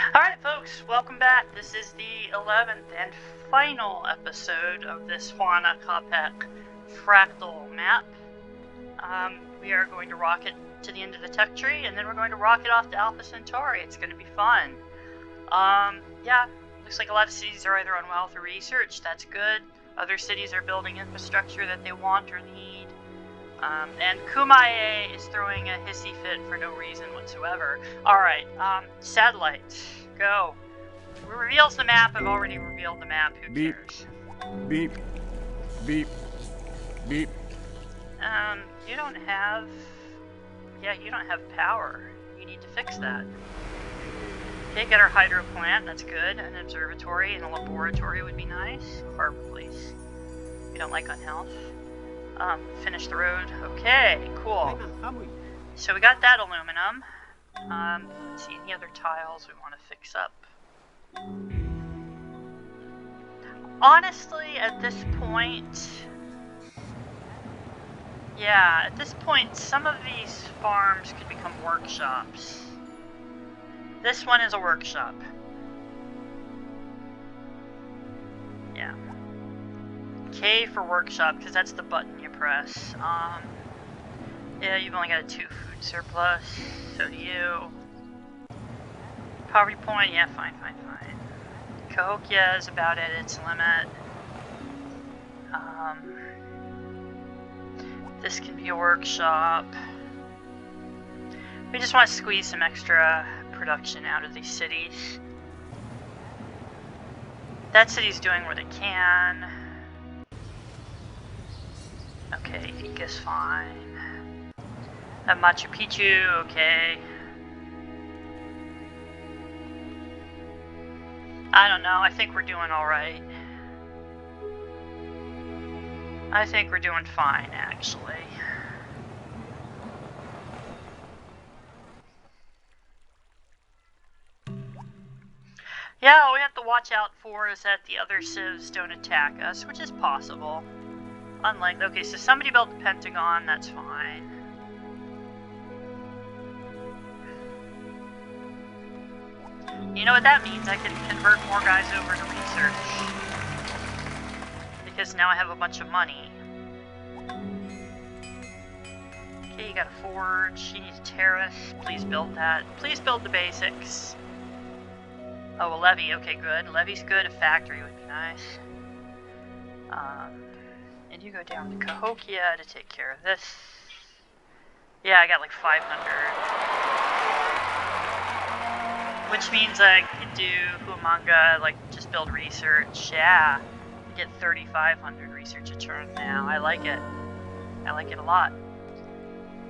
Alright folks, welcome back. This is the 11th and final episode of this Huayna Capac Fractal map. We are going to rock it to the end of the tech tree, and then we're going to rock it off to Alpha Centauri. It's going to be fun. Yeah, looks like a lot of cities are either on wealth or research. That's good. Other cities are building infrastructure that they want or need. And Kumae is throwing a hissy fit for no reason whatsoever. Alright, satellite, go. Who reveals the map? I've already revealed the map, who cares? Beep. Beep. Beep. You don't have... Yeah, you don't have power. You need to fix that. Okay, get our hydro plant, that's good. An observatory and a laboratory would be nice. Harbor police. We don't like unhealth. Finish the road. Okay, cool. So we got that aluminum. Let's see, any other tiles we want to fix up? Honestly, at this point... Yeah, at this point, some of these farms could become workshops. This one is a workshop. Yeah. K for workshop, because that's the button you press. Yeah, you've only got a 2 food surplus, so do you. Poverty point, yeah, fine. Cahokia is about at its limit. This can be a workshop. We just want to squeeze some extra production out of these cities. That city's doing what it can. Okay, Ika's fine. Machu Picchu, okay. I don't know, I think we're doing alright. I think we're doing fine, actually. Yeah, all we have to watch out for is that the other civs don't attack us, which is possible. Unlike, okay, so somebody built the Pentagon, that's fine. You know what that means? I can convert more guys over to research. Because now I have a bunch of money. Okay, you got a forge, you need a terrace, please build that. Please build the basics. Oh, a levee, okay, good. Levee's good, a factory would be nice. And you go down to Cahokia to take care of this. Yeah, I got like 500. Which means I could do Huamanga, like just build research. Yeah, get 3,500 research a turn now. I like it. I like it a lot.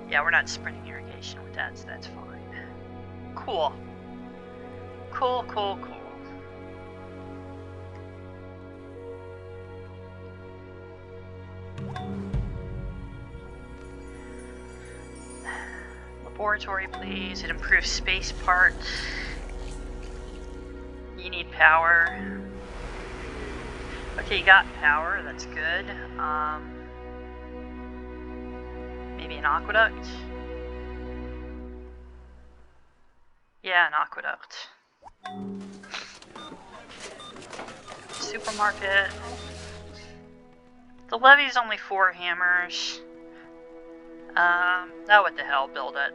Yeah, we're not sprinting irrigation with that, so that's fine. Cool. Cool. Laboratory, please. It improves space parts. You need power. Okay, you got power. That's good. Maybe an aqueduct? Yeah, an aqueduct. Supermarket. The levee's only 4 hammers. Oh, what the hell, build it.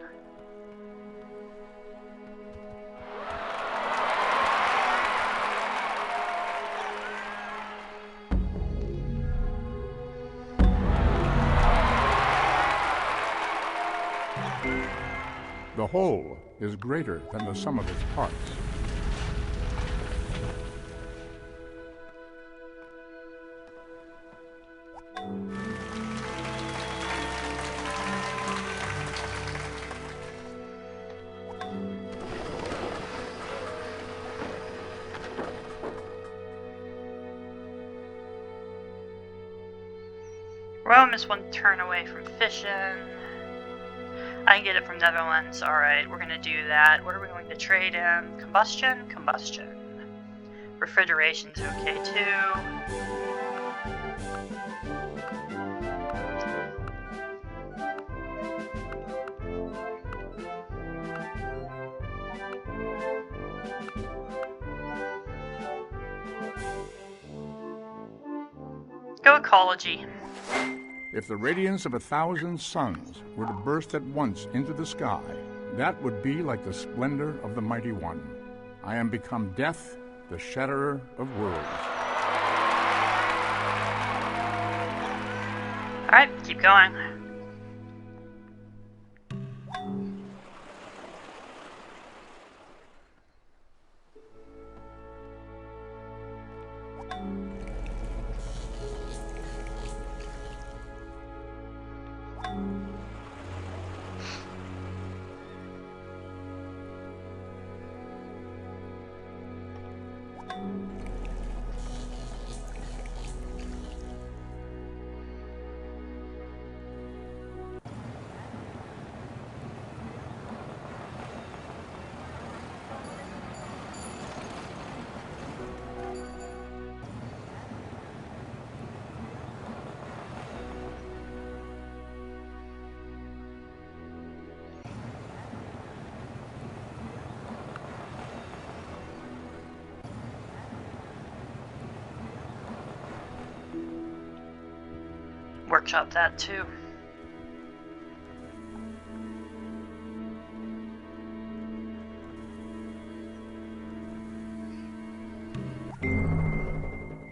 The whole is greater than the sum of its parts. Rome is 1 turn away from fishing. I can get it from Netherlands. Alright, we're gonna do that. What are we going to trade in? Combustion? Combustion. Refrigeration's okay too. ecology. If the radiance of 1,000 suns were to burst at once into the sky, that would be like the splendor of the Mighty One. I am become death, the shatterer of worlds. Alright, keep going. Workshop that too.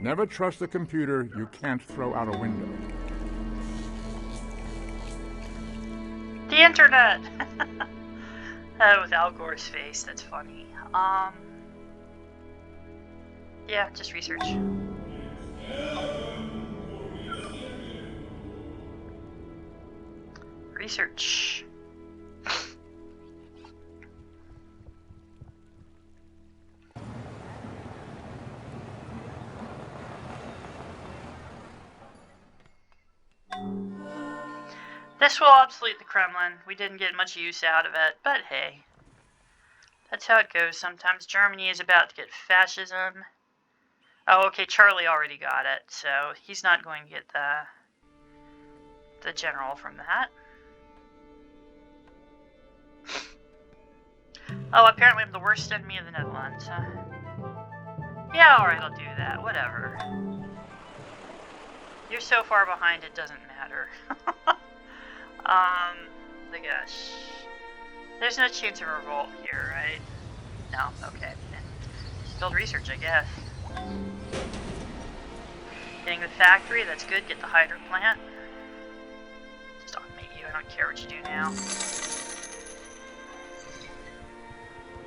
Never trust a computer you can't throw out a window. The internet! With Al Gore's face, that's funny. Yeah, just research. Research. This will obsolete the Kremlin. We didn't get much use out of it, but hey. That's how it goes. Sometimes Germany is about to get fascism. Oh, okay, Charlie already got it, so he's not going to get the general from that. Oh, apparently I'm the worst enemy of the Netherlands, huh? Yeah, alright, I'll do that. Whatever. You're so far behind it doesn't matter. The gosh. There's no chance of revolt here, right? No, okay. Just build research, I guess. Getting the factory, that's good. Get the hydro plant. Just automate you, I don't care what you do now.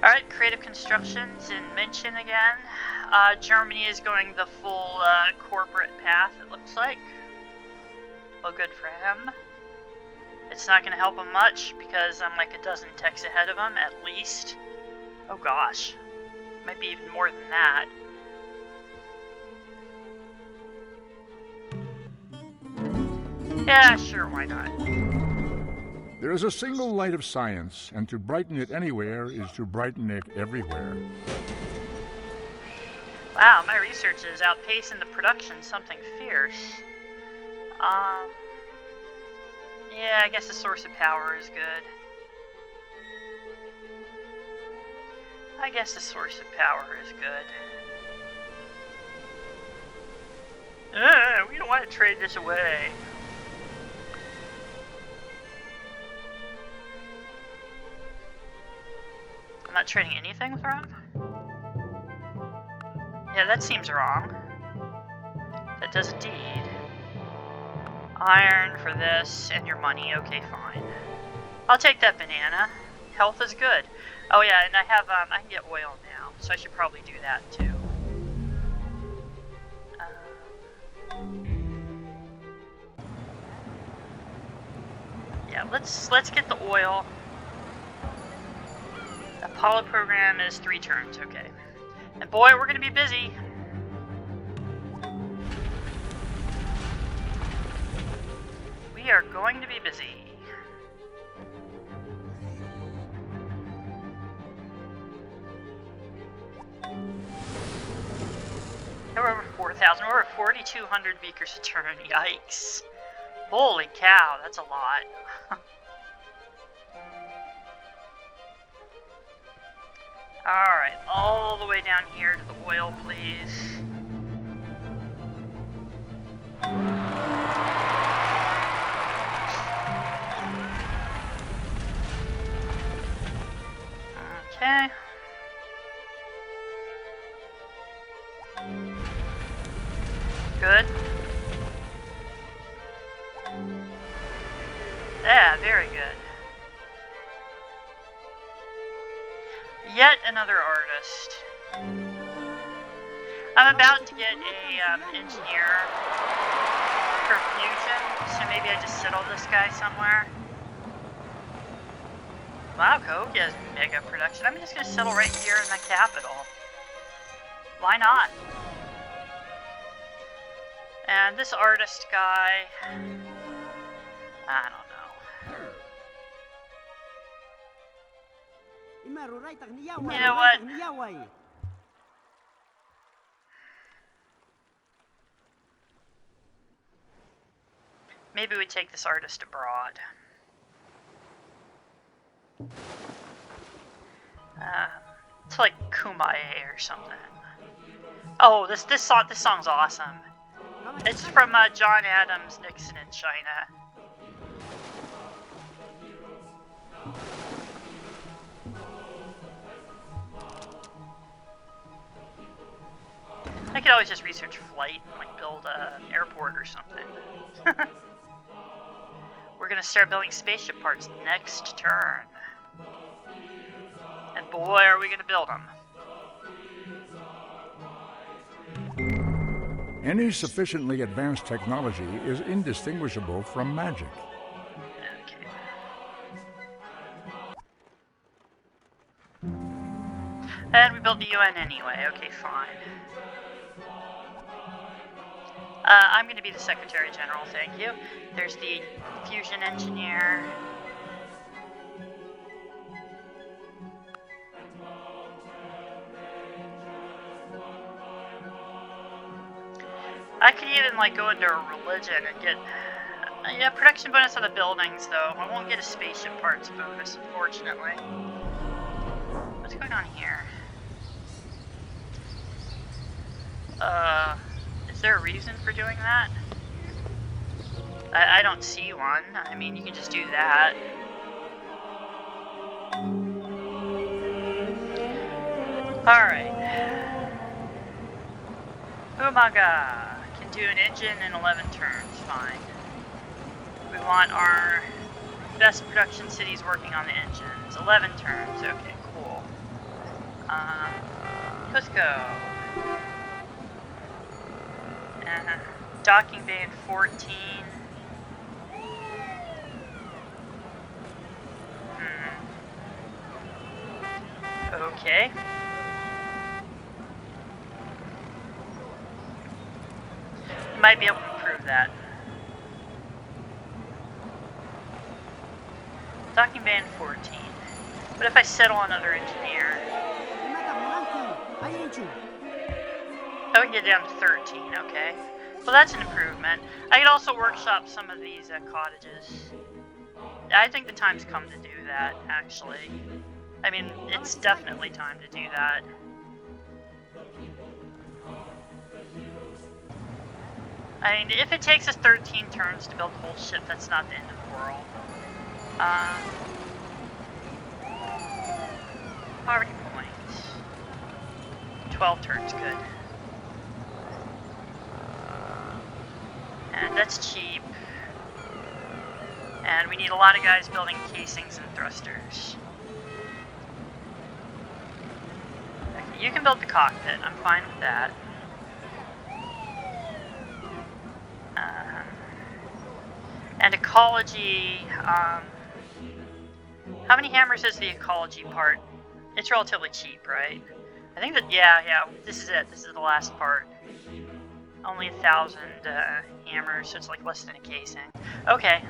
Alright, creative constructions in München again. Germany is going the full corporate path, it looks like. Well, good for him. It's not going to help him much because I'm like a dozen techs ahead of him, at least. Oh gosh. Might be even more than that. Yeah, sure, why not? There is a single light of science, and to brighten it anywhere is to brighten it everywhere. Wow, my research is outpacing the production something fierce. Yeah, I guess the source of power is good. I guess the source of power is good. We don't want to trade this away. I'm not trading anything with him? Yeah, that seems wrong. That does indeed. Iron for this, and your money. Okay, fine. I'll take that banana. Health is good. Oh yeah, and I have, I can get oil now, so I should probably do that too. Yeah, let's get the oil. Apollo program is 3 turns, okay. And boy, we're gonna be busy. We are going to be busy. We're over 4,000. We're at 4,200 beakers a turn. Yikes. Holy cow, that's a lot. Alright, all the way down here to the oil, please. Okay. Good. Yeah, very good. Yet another artist. I'm about to get a engineer for fusion, so maybe I just settle this guy somewhere. Wow, Coke has mega production. I'm just gonna settle right here in the capital. Why not? And this artist guy, I don't know. You know what? Maybe we take this artist abroad. To like Kumae or something. Oh, this song's awesome. It's from John Adams' Nixon in China. I could always just research flight and like build an airport or something. We're gonna start building spaceship parts next turn. And boy, are we gonna build them. Any sufficiently advanced technology is indistinguishable from magic. Okay. And we built the UN anyway. Okay, fine. I'm going to be the Secretary General, thank you. There's the fusion engineer. I could even like go into a religion and get production bonus on the buildings though. I won't get a spaceship parts bonus, unfortunately. What's going on here? Is there a reason for doing that? I don't see one. I mean, you can just do that. Alright. Umaga can do an engine in 11 turns, fine. We want our best production cities working on the engines. 11 turns, okay, cool. Cusco. Docking bay in 14. Okay. Might be able to improve that. Docking bay in 14. What if I settle another engineer? I would get down to 13, okay. Well, that's an improvement. I could also workshop some of these cottages. I think the time's come to do that, actually. I mean, it's definitely time to do that. I mean, if it takes us 13 turns to build a whole ship, that's not the end of the world. Poverty points. 12 turns, good. And that's cheap. And we need a lot of guys building casings and thrusters. Okay, you can build the cockpit, I'm fine with that. And ecology, how many hammers is the ecology part? It's relatively cheap, right? I think that, yeah, this is it. This is the last part. Only 1,000 hammers, so it's like less than a casing. Okay.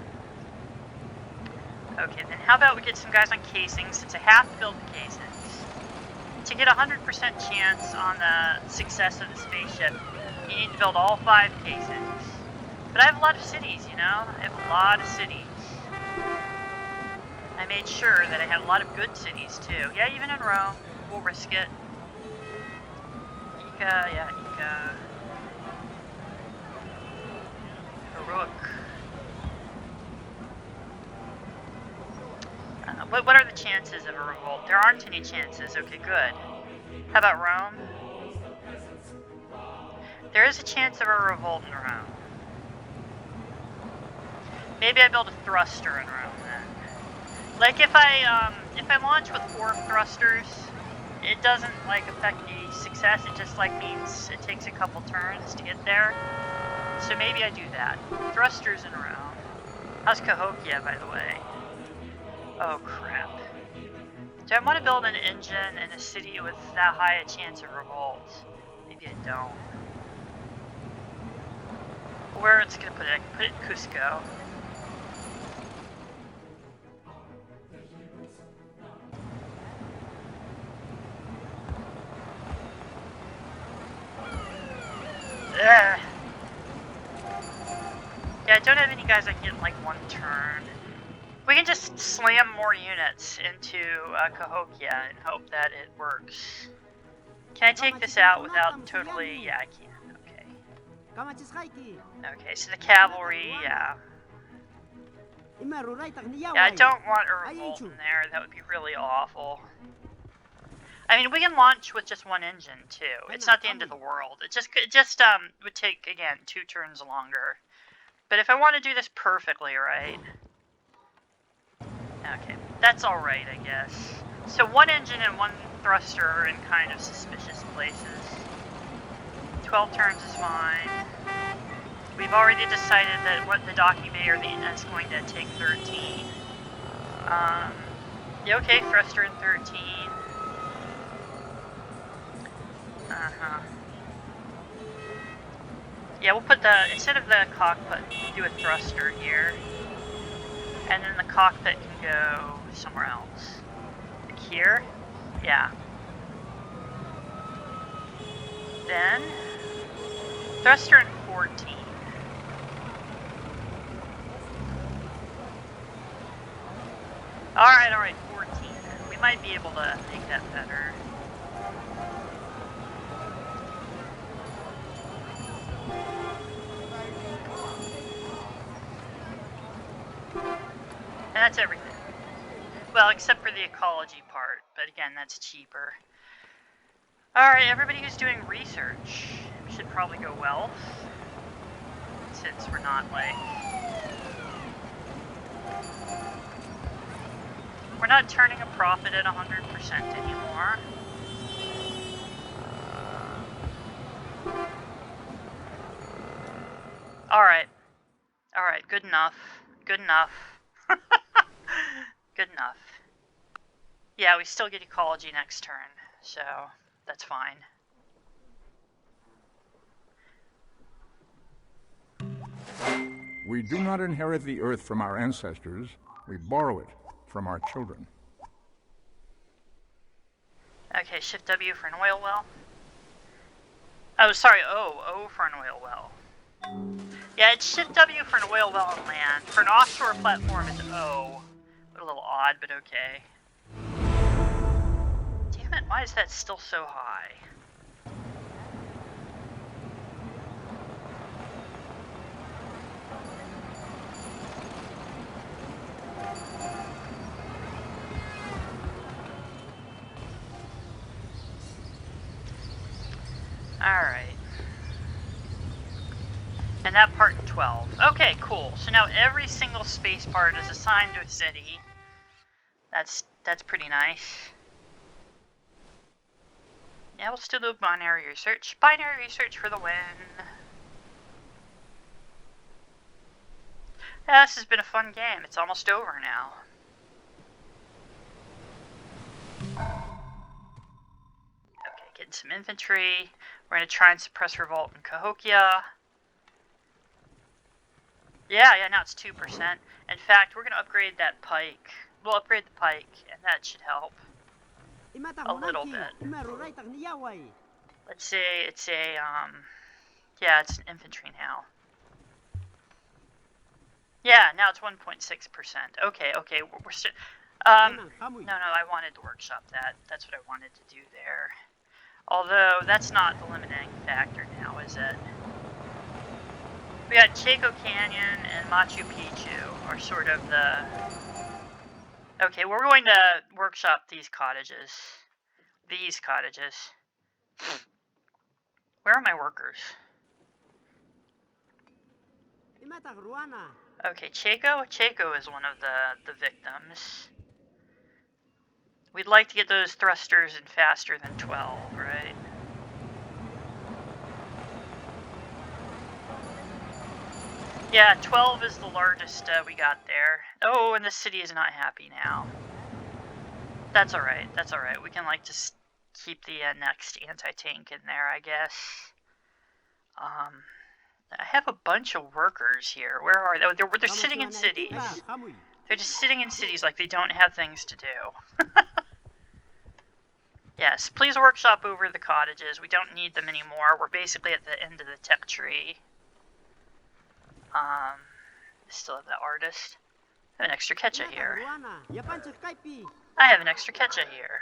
Okay, then how about we get some guys on casings, since I have to build the casings. To get a 100% chance on the success of the spaceship, you need to build all 5 casings. But I have a lot of cities, you know? I have a lot of cities. I made sure that I had a lot of good cities, too. Yeah, even in Rome. We'll risk it. Ica, yeah, Ica. Heroic. What are the chances of a revolt? There aren't any chances. Okay, good. How about Rome? There is a chance of a revolt in Rome. Maybe I build a thruster in Rome then. Like if I launch with 4 thrusters, it doesn't like affect the success. It just like means it takes a couple turns to get there. So maybe I do that. Thrusters in Rome. How's Cahokia, by the way? Oh crap. Do I want to build an engine in a city with that high a chance of revolt? Maybe I don't. Where it's gonna put it? I can put it in Cusco. Ugh. Yeah, I don't have any guys that get in like 1 turn. We can just slam more units into Cahokia and hope that it works. Can I take this out without totally... Yeah, I can. Okay. Okay, so the cavalry, yeah. Yeah, I don't want a revolt in there. That would be really awful. I mean, we can launch with just 1 engine, too. It's not the end of the world. It just would take, again, 2 turns longer. But if I want to do this perfectly, right? Okay, that's alright, I guess. So 1 engine and 1 thruster are in kind of suspicious places. 12 turns is fine. We've already decided that what the docking bay or the is going to take 13. Yeah, okay, thruster in 13. Yeah, we'll put the, instead of the cockpit, do a thruster here. And then the cockpit can go somewhere else. Like here? Yeah. Then, thruster in 14. Alright, 14. We might be able to make that better. And that's everything. Well, except for the ecology part, but again, that's cheaper. Alright, everybody who's doing research should probably go wealth, since we're not, like... We're not turning a profit at 100% anymore. Alright. Alright, good enough. Good enough. Good enough. Yeah, we still get ecology next turn, so that's fine. We do not inherit the earth from our ancestors. We borrow it from our children. Okay, shift W for an oil well. Oh, sorry, O for an oil well. Yeah, it's shift W for an oil well on land. For an offshore platform, it's O. A little odd, but okay. Damn it, why is that still so high? Alright. And that part in 12. Okay, cool. So now every single space part is assigned to a city. That's pretty nice. Yeah, we'll still do binary research. Binary research for the win. Yeah, this has been a fun game. It's almost over now. Okay, getting some infantry. We're going to try and suppress revolt in Cahokia. Yeah, now it's 2%. In fact, we're going to upgrade that pike. We'll upgrade the pike, and that should help a little bit. Let's say it's a, yeah, it's an infantry now. Yeah, now it's 1.6%. Okay, we're still, no, I wanted to workshop that. That's what I wanted to do there. Although, that's not the limiting factor now, is it? We got Chaco Canyon and Machu Picchu are sort of the... Okay, we're going to workshop these cottages. These cottages. Where are my workers? Okay, Chaco. Chaco is one of the victims. We'd like to get those thrusters in faster than 12, right? Yeah, 12 is the largest we got there. Oh, and the city is not happy now. That's alright, that's alright. We can, like, just keep the next anti-tank in there, I guess. I have a bunch of workers here. Where are they? They're sitting in cities. They're just sitting in cities like they don't have things to do. Yes, please workshop over the cottages. We don't need them anymore. We're basically at the end of the tech tree. Still have that artist. I have an extra Ketcha here. I have an extra Ketcha here.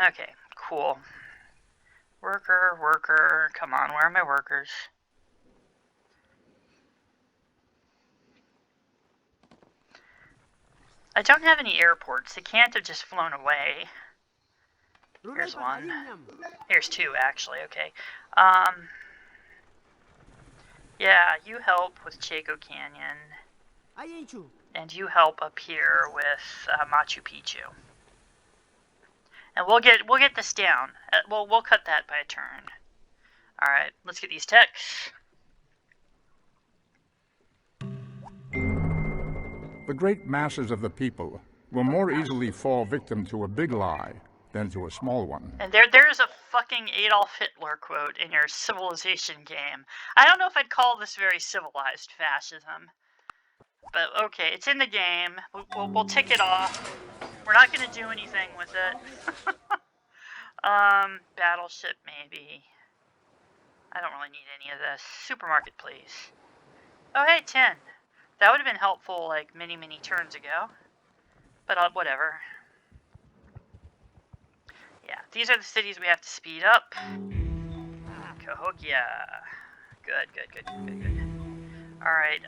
Okay, cool. Worker, come on, where are my workers? I don't have any airports. They can't have just flown away. Here's one. Here's two, actually, okay. Yeah, you help with Chaco Canyon. And you help up here with Machu Picchu. And we'll get this down. We'll cut that by a turn. All right, let's get these techs. The great masses of the people will more easily fall victim to a big lie than to a small one. And there's a fucking Adolf Hitler quote in your civilization game. I don't know if I'd call this very civilized fascism. But okay, it's in the game. We'll tick it off. We're not going to do anything with it. Battleship maybe. I don't really need any of this. Supermarket, please. Oh, hey, 10. That would have been helpful, like, many turns ago. But whatever. Yeah, these are the cities we have to speed up. Cahokia. Good. Alright,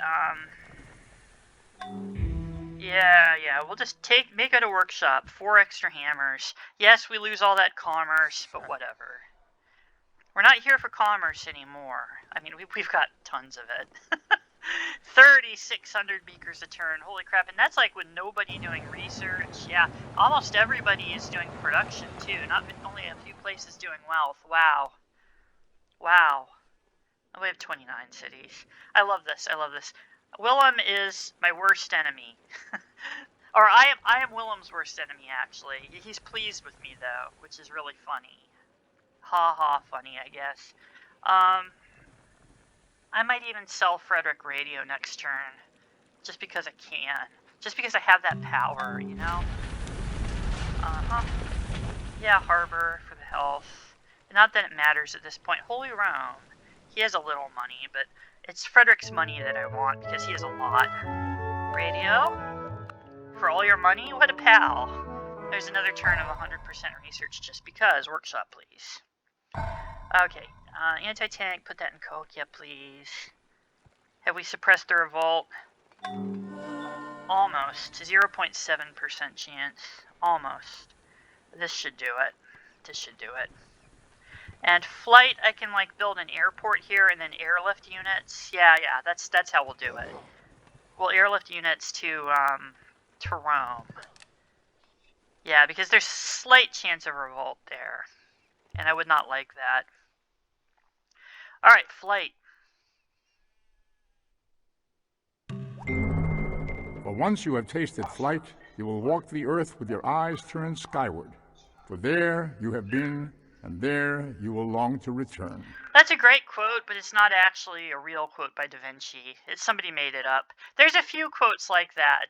Yeah, we'll just make it a workshop. 4 extra hammers. Yes, we lose all that commerce, but whatever. We're not here for commerce anymore. I mean, we've got tons of it. 3,600 beakers a turn. Holy crap. And that's like with nobody doing research. Yeah, almost everybody is doing production too. Not only a few places doing wealth. Wow. We have 29 cities. I love this. Willem is my worst enemy. Or I am Willem's worst enemy, actually. He's pleased with me, though, which is really funny. Ha, funny, I guess. I might even sell Frederick Radio next turn. Just because I can. Just because I have that power, you know? Yeah, Harbor for the health. Not that it matters at this point. Holy Rome. He has a little money, but it's Frederick's money that I want because he has a lot. Radio? For all your money? What a pal. There's another turn of 100% research just because. Workshop, please. Okay. Anti-tank, put that in Cahokia, please. Have we suppressed the revolt? Almost. 0.7% chance. Almost. This should do it. And flight, I can like build an airport here and then airlift units. Yeah, that's how we'll do it. We'll airlift units to Rome. Yeah, because there's slight chance of revolt there. And I would not like that. Alright, flight. For once you have tasted flight, you will walk the earth with your eyes turned skyward. For there you have been, and there you will long to return. That's a great quote, but it's not actually a real quote by Da Vinci. Somebody made it up. There's a few quotes like that.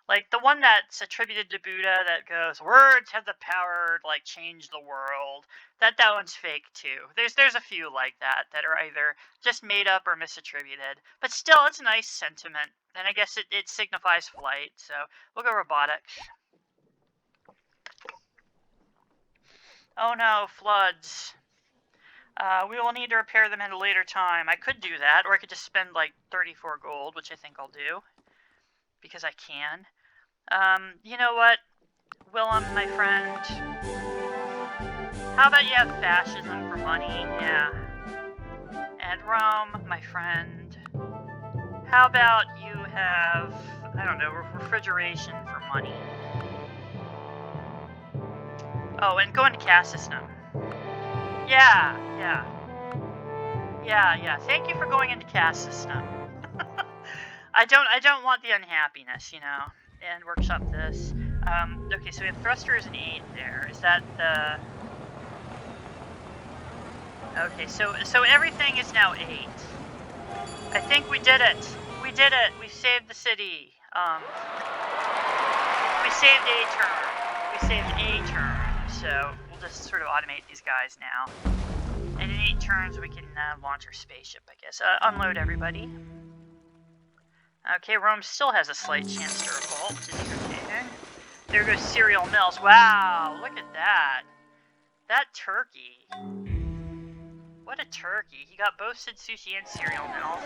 Like the one that's attributed to Buddha that goes, "Words have the power to like change the world." That one's fake too. There's a few like that are either just made up or misattributed. But still, it's a nice sentiment, and I guess it signifies flight. So we'll go robotics. Oh no, floods. We will need to repair them at a later time. I could do that, or I could just spend like 34 gold, which I think I'll do. Because I can. You know what, Willem, my friend? How about you have fascism for money? Yeah. And Rome, my friend. How about you have, I don't know, refrigeration for money? Oh, and go into caste system. Yeah. Thank you for going into caste system. I don't want the unhappiness, you know. And workshop this. Okay, so we have thrusters and 8 there. Is that the... Okay, so everything is now 8. I think we did it. We did it. We saved the city. We saved a turn. So we'll just sort of automate these guys now. And in 8 turns, we can launch our spaceship, I guess. Unload everybody. Okay, Rome still has a slight chance to revolt, which is irritating. There goes cereal mills. Wow, look at that. That turkey. What a turkey. He got both Sid Sushi and cereal mills.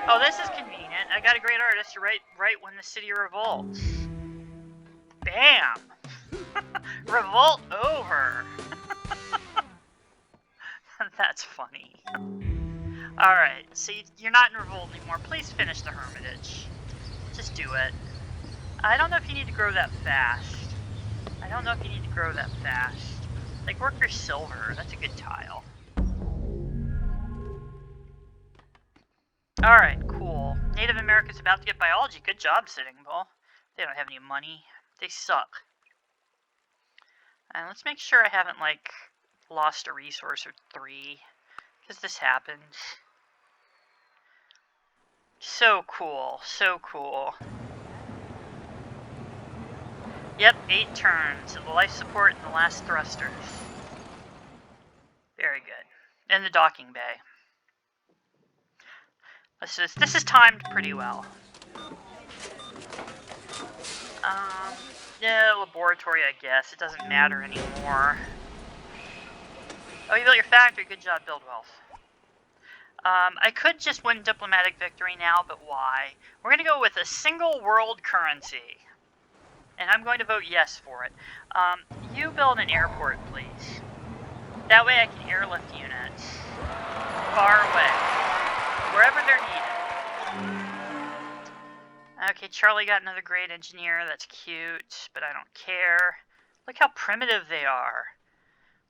Oh, this is convenient. I got a great artist right when the city revolts. Bam! Revolt over. That's funny. Alright, so you're not in revolt anymore. Please finish the Hermitage. Just do it. I don't know if you need to grow that fast. Like, worker silver. That's a good tile. Alright, cool. Native America's about to get biology. Good job, Sitting Bull. They don't have any money. They suck. And let's make sure I haven't, like, lost a resource or 3. Because this happens. So cool. Yep, 8 turns. The life support and the last thrusters. Very good. And the docking bay. This is timed pretty well. Yeah, laboratory, I guess. It doesn't matter anymore. Oh, you built your factory. Good job, build wealth. I could just win diplomatic victory now, but why? We're going to go with a single world currency. And I'm going to vote yes for it. You build an airport, please. That way I can airlift units far away, wherever they're needed. Okay, Charlie got another great engineer. That's cute, but I don't care. Look how primitive they are.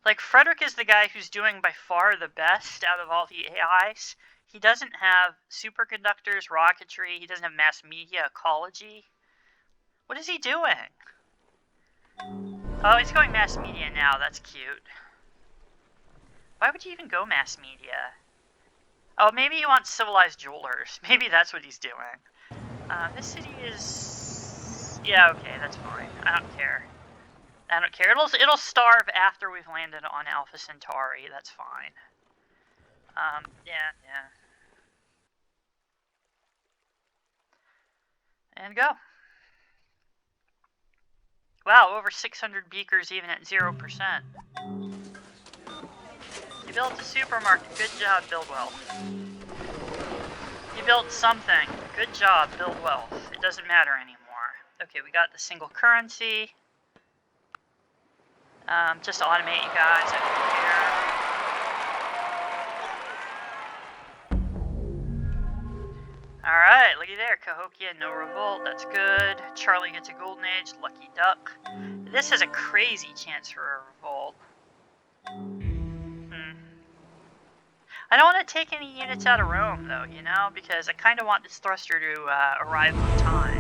Like, Frederick is the guy who's doing by far the best out of all the AIs. He doesn't have superconductors, rocketry. He doesn't have mass media, ecology. What is he doing? Oh, he's going mass media now. That's cute. Why would you even go mass media? Oh, maybe he wants civilized jewelers. Maybe that's what he's doing. This city is... Yeah, okay, that's fine. I don't care. It'll starve after we've landed on Alpha Centauri. That's fine. Yeah. And go. Wow, over 600 beakers even at 0%. You built a supermarket. Good job, build wealth. You built something. Good job, build wealth. It doesn't matter anymore. Okay, we got the single currency. Just automate you guys, I don't care. Alright, looky there. Cahokia, no revolt. That's good. Charlie gets a golden age. Lucky duck. This has a crazy chance for a revolt. I don't want to take any units out of Rome, though, you know, because I kind of want this thruster to arrive on time.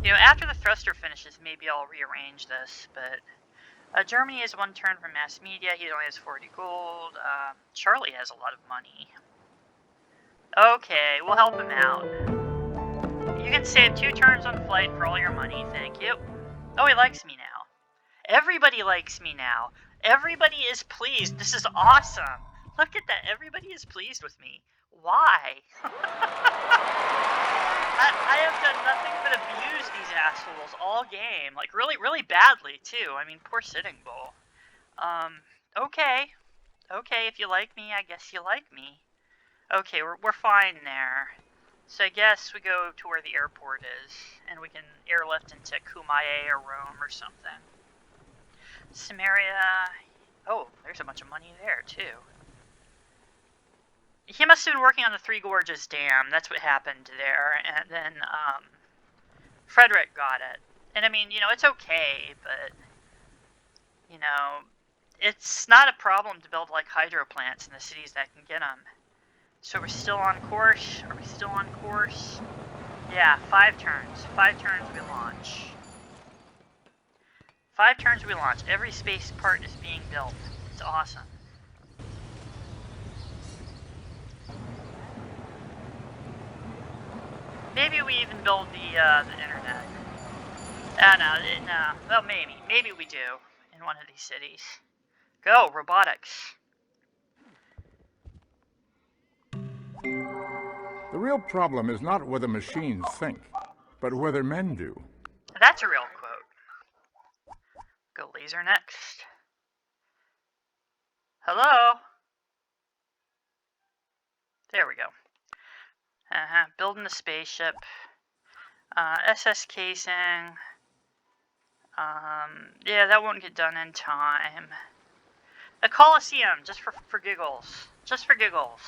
You know, after the thruster finishes, maybe I'll rearrange this, but... Germany has 1 turn for mass media. He only has 40 gold. Charlie has a lot of money. Okay, we'll help him out. You can save 2 turns on flight for all your money. Thank you. Oh, he likes me now. Everybody likes me now. Everybody is pleased. This is awesome. Look at that. Everybody is pleased with me. Why? I have done nothing but abuse these assholes all game. Like, really, really badly, too. I mean, poor Sitting Bull. Okay. Okay, if you like me, I guess you like me. Okay, we're fine there. So I guess we go to where the airport is, and we can airlift into Kumae or Rome or something. Samaria. Oh, there's a bunch of money there, too. He must have been working on the Three Gorges Dam. That's what happened there. And then, Frederick got it. And I mean, it's okay, but, it's not a problem to build, like, hydro plants in the cities that can get them. So we're still on course. Are we still on course? Yeah, 5 turns. 5 turns we launch. 5 turns we launch. Every space part is being built. It's awesome. Maybe we even build the internet. No. Well, maybe. Maybe we do in one of these cities. Go, robotics. The real problem is not whether machines think, but whether men do. That's a real quote. Go laser next. Hello? There we go. Building the spaceship. SS casing. Yeah, that won't get done in time. A Coliseum, just for giggles. Just for giggles.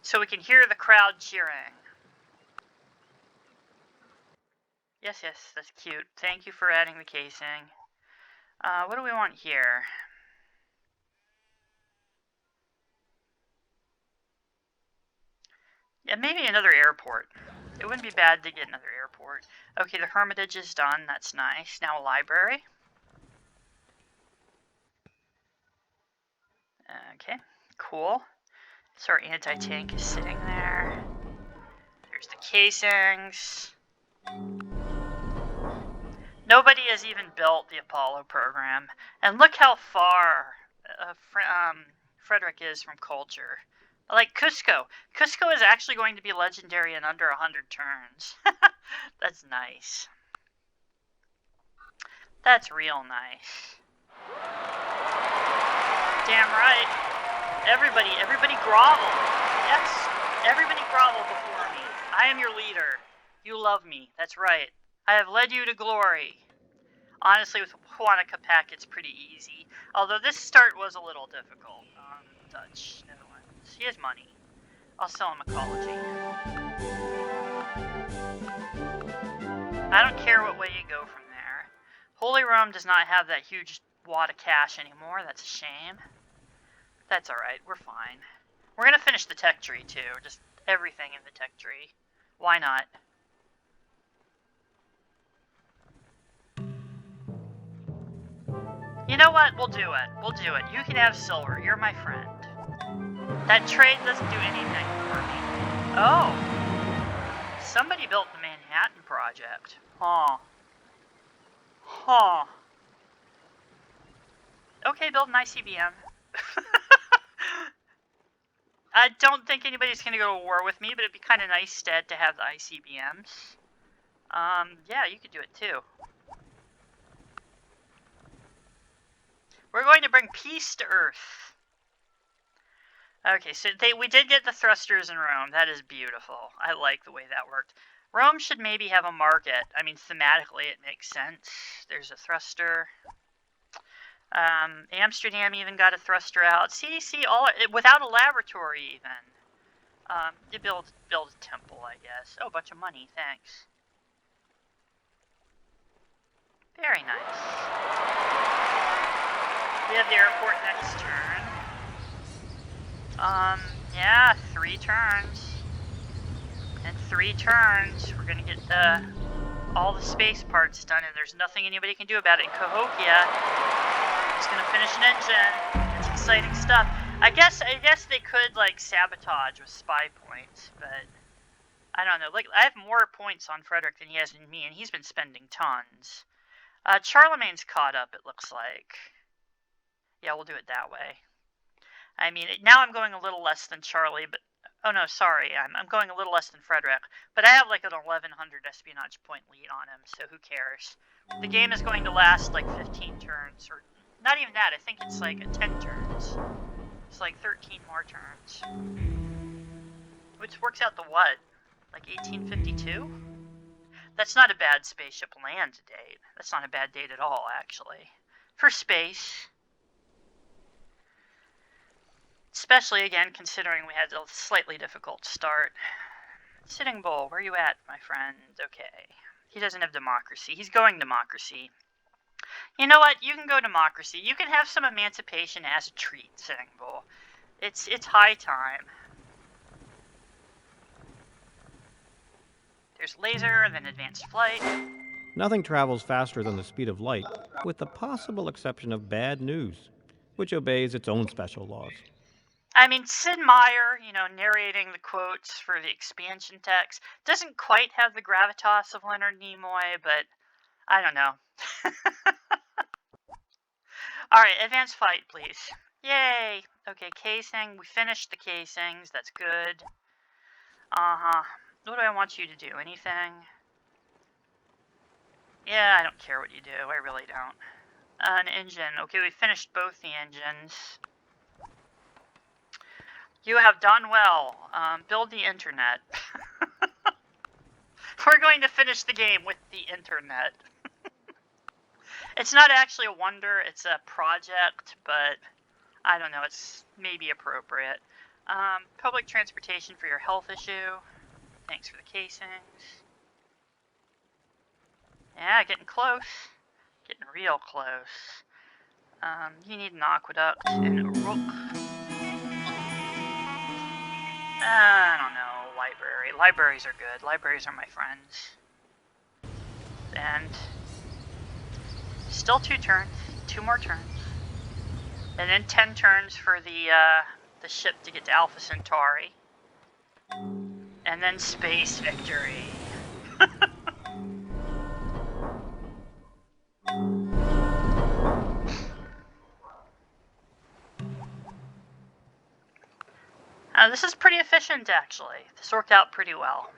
So we can hear the crowd cheering. Yes, that's cute. Thank you for adding the casing. What do we want here? Yeah, maybe another airport. It wouldn't be bad to get another airport. Okay, the Hermitage is done. That's nice. Now a library. Okay, cool. So our anti-tank is sitting there. There's the casings. Nobody has even built the Apollo program. And look how far Frederick is from culture. Like Cusco. Cusco is actually going to be legendary in under 100 turns. That's nice. That's real nice. Damn right. Everybody grovel. Yes, everybody grovel before me. I am your leader. You love me. That's right. I have led you to glory. Honestly, with Huayna Capac, it's pretty easy. Although this start was a little difficult. Dutch, Netherlands. He has money. I'll sell him ecology. I don't care what way you go from there. Holy Rome does not have that huge wad of cash anymore. That's a shame. That's alright. We're fine. We're gonna finish the tech tree, too. Just everything in the tech tree. Why not? You know what? We'll do it. We'll do it. You can have silver. You're my friend. That trade doesn't do anything for me. Oh. Somebody built the Manhattan Project. Huh. Okay, build an ICBM. I don't think anybody's going to go to war with me, but it'd be kind of nice instead to have the ICBMs. Yeah, you could do it too. We're going to bring peace to Earth. Okay, so we did get the thrusters in Rome. That is beautiful. I like the way that worked. Rome should maybe have a market. I mean, thematically, it makes sense. There's a thruster. Amsterdam even got a thruster out. See, all without a laboratory even. You build a temple, I guess. Oh, a bunch of money. Thanks. Very nice. We have the airport next turn. Yeah, 3 turns. In 3 turns, we're gonna get all the space parts done, and there's nothing anybody can do about it. Cahokia is gonna finish an engine. It's exciting stuff. I guess they could like sabotage with spy points, but I don't know. Like I have more points on Frederick than he has in me, and he's been spending tons. Charlemagne's caught up, it looks like. Yeah, we'll do it that way. I mean, now I'm going a little less than Charlie, but... Oh, no, sorry. I'm going a little less than Frederick. But I have, like, an 1100 espionage point lead on him, so who cares? The game is going to last, like, 15 turns. Or not even that. I think it's, like, 10 turns. turns, like 13 more turns. Which works out to what? Like 1852? That's not a bad spaceship land date. That's not a bad date at all, actually. For space. Especially, again, considering we had a slightly difficult start. Sitting Bull, where you at, my friend? Okay. He doesn't have democracy. He's going democracy. You know what? You can go democracy. You can have some emancipation as a treat, Sitting Bull. It's high time. There's laser, and then advanced flight. Nothing travels faster than the speed of light, with the possible exception of bad news, which obeys its own special laws. I mean, Sid Meier, narrating the quotes for the expansion text, doesn't quite have the gravitas of Leonard Nimoy, but I don't know. Alright, advanced flight, please. Yay! Okay, casing. We finished the casings. That's good. What do I want you to do? Anything? Yeah, I don't care what you do. I really don't. An engine. Okay, we finished both the engines. You have done well. Build the internet. We're going to finish the game with the internet. It's not actually a wonder, it's a project, but I don't know, it's maybe appropriate. Public transportation for your health issue. Thanks for the casings. Yeah, getting close. Getting real close. You need an aqueduct in Uruk. I don't know, library. Libraries are good. Libraries are my friends. And still 2 turns. 2 more turns. And then 10 turns for the ship to get to Alpha Centauri. And then space victory. This is pretty efficient, actually. This worked out pretty well.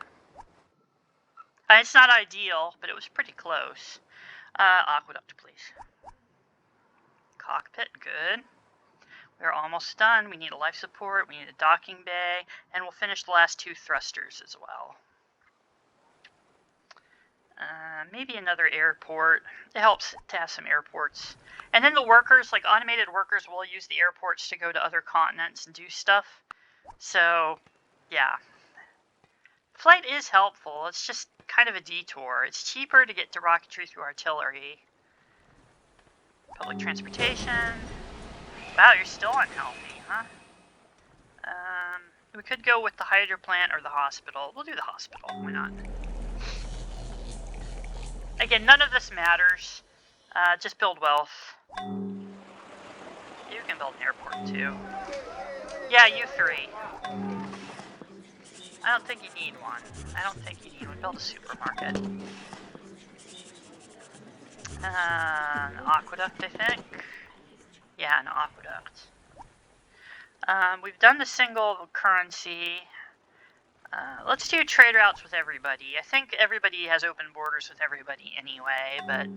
It's not ideal, but it was pretty close. Aqueduct, please. Cockpit, good. We're almost done. We need a life support, we need a docking bay, and we'll finish the last 2 thrusters as well. Maybe another airport. It helps to have some airports. And then the workers, like automated workers, will use the airports to go to other continents and do stuff. So, yeah. Flight is helpful. It's just kind of a detour. It's cheaper to get to rocketry through artillery. Public transportation. Wow, you're still unhealthy, huh? We could go with the hydro plant or the hospital. We'll do the hospital. Why not? Again, none of this matters. Just build wealth. You can build an airport, too. Yeah, you 3. I don't think you need one. Build a supermarket. An aqueduct, I think. Yeah, an aqueduct. We've done the single currency. Let's do trade routes with everybody. I think everybody has open borders with everybody anyway, but...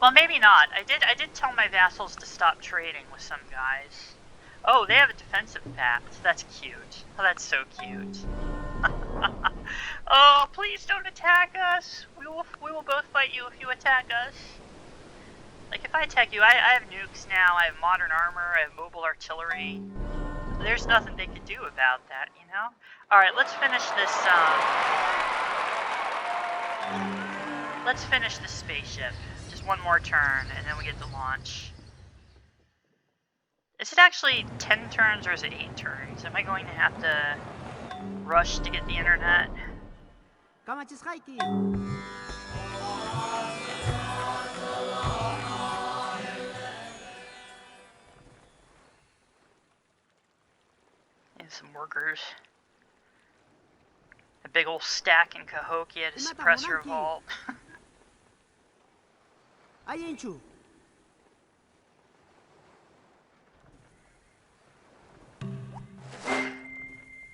Well, maybe not. I did tell my vassals to stop trading with some guys. Oh, they have a defensive pact. That's cute. Oh, that's so cute. Oh, please don't attack us. We will both fight you if you attack us. Like, if I attack you, I have nukes now, I have modern armor, I have mobile artillery. There's nothing they could do about that, you know? Alright, let's finish this, let's finish this spaceship. Just one more turn, and then we get to launch. Is it actually 10 turns, or is it 8 turns? Am I going to have to rush to get the internet? And some workers. A big old stack in Cahokia to suppress revolt.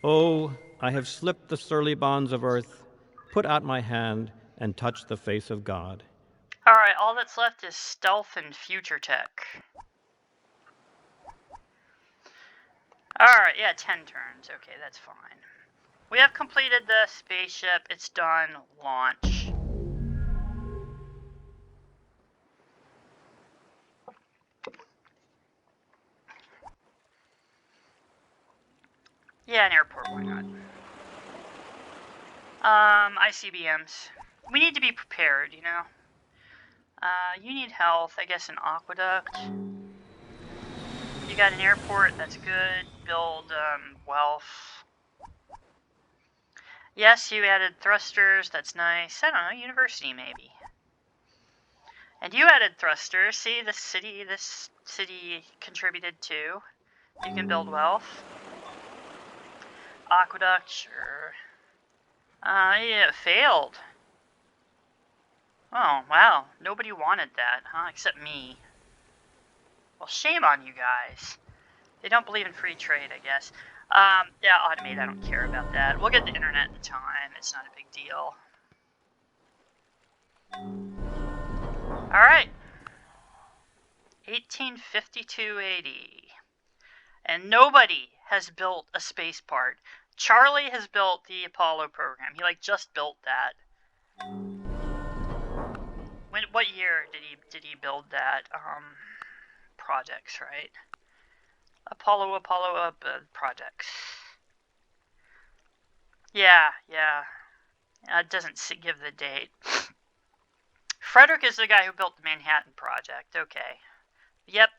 Oh, I have slipped the surly bonds of earth, put out my hand, and touched the face of God. Alright, all that's left is stealth and future tech. Alright, yeah, 10 turns. Okay, that's fine. We have completed the spaceship. It's done. Launch. Yeah, an airport, why not? ICBMs. We need to be prepared, you know? You need health. I guess an aqueduct. You got an airport, that's good. Build, wealth. Yes, you added thrusters, that's nice. I don't know, university maybe. And you added thrusters. See, this city contributed too. You can build wealth. Aqueduct, sure. Yeah, it failed. Oh, wow. Nobody wanted that, huh? Except me. Well, shame on you guys. They don't believe in free trade, I guess. Yeah, automate, I don't care about that. We'll get the internet in time. It's not a big deal. Alright. 1852-80. And nobody has built a space part. Charlie has built the Apollo program. He, like, just built that. What year did he build that? Projects, right? Apollo projects. Yeah. It doesn't give the date. Frederick is the guy who built the Manhattan Project. Okay. Yep.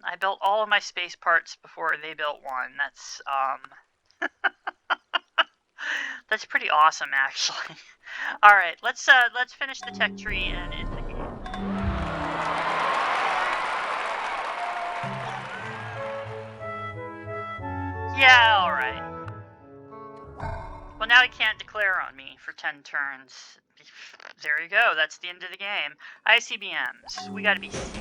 I built all of my space parts before they built one. That's that's pretty awesome, actually. All right, let's finish the tech tree and end the game. Yeah, all right. Well, now he can't declare on me for 10 turns. There you go. That's the end of the game. ICBMs. We gotta be safe.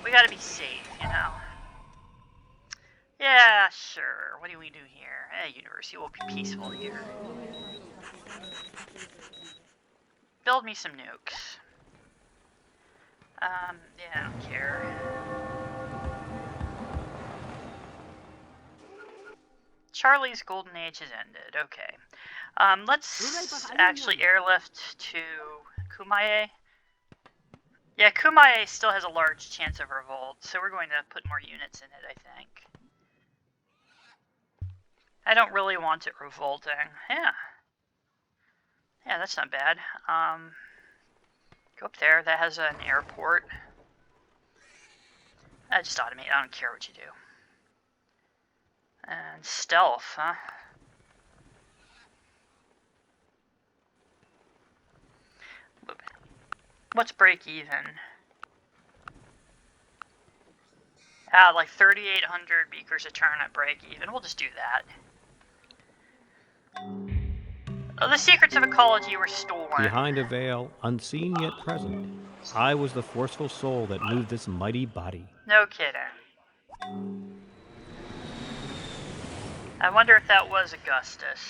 We gotta be safe, you know. Yeah, sure. What do we do here? University will be peaceful here. Build me some nukes. Yeah, I don't care. Charlie's golden age has ended. Okay. Let's actually airlift to Kumaye. Yeah, Kumaye still has a large chance of revolt, so we're going to put more units in it, I think. I don't really want it revolting. Yeah. Yeah, that's not bad. Go up there. That has an airport. Just automate. I don't care what you do. And stealth, huh? What's break even? Like 3,800 beakers a turn at break even. We'll just do that. Oh, the secrets of ecology were stolen. Behind a veil, unseen yet present, I was the forceful soul that moved this mighty body. No kidding. I wonder if that was Augustus.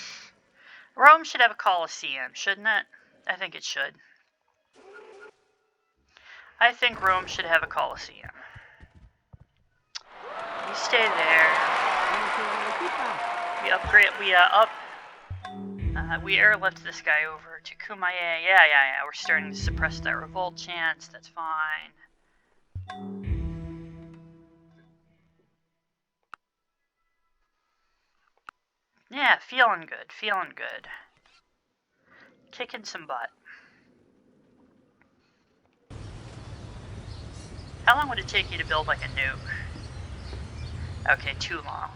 Rome should have a Colosseum, shouldn't it? I think it should. I think Rome should have a Colosseum. You stay there. We airlift this guy over to Kumaye. Yeah. We're starting to suppress that revolt chance. That's fine. Yeah, feeling good. Kicking some butt. How long would it take you to build like a nuke? Okay, too long.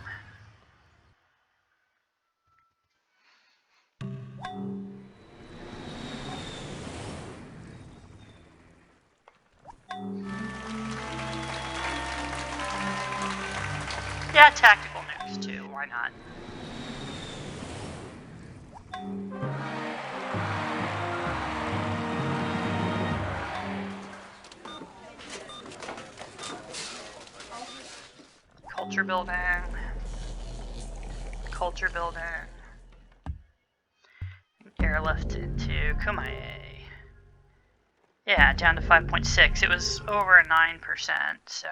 Yeah, tactical nukes too, why not? Culture building. Airlift into Kumaye. Yeah, down to 5.6. It was over 9%, so.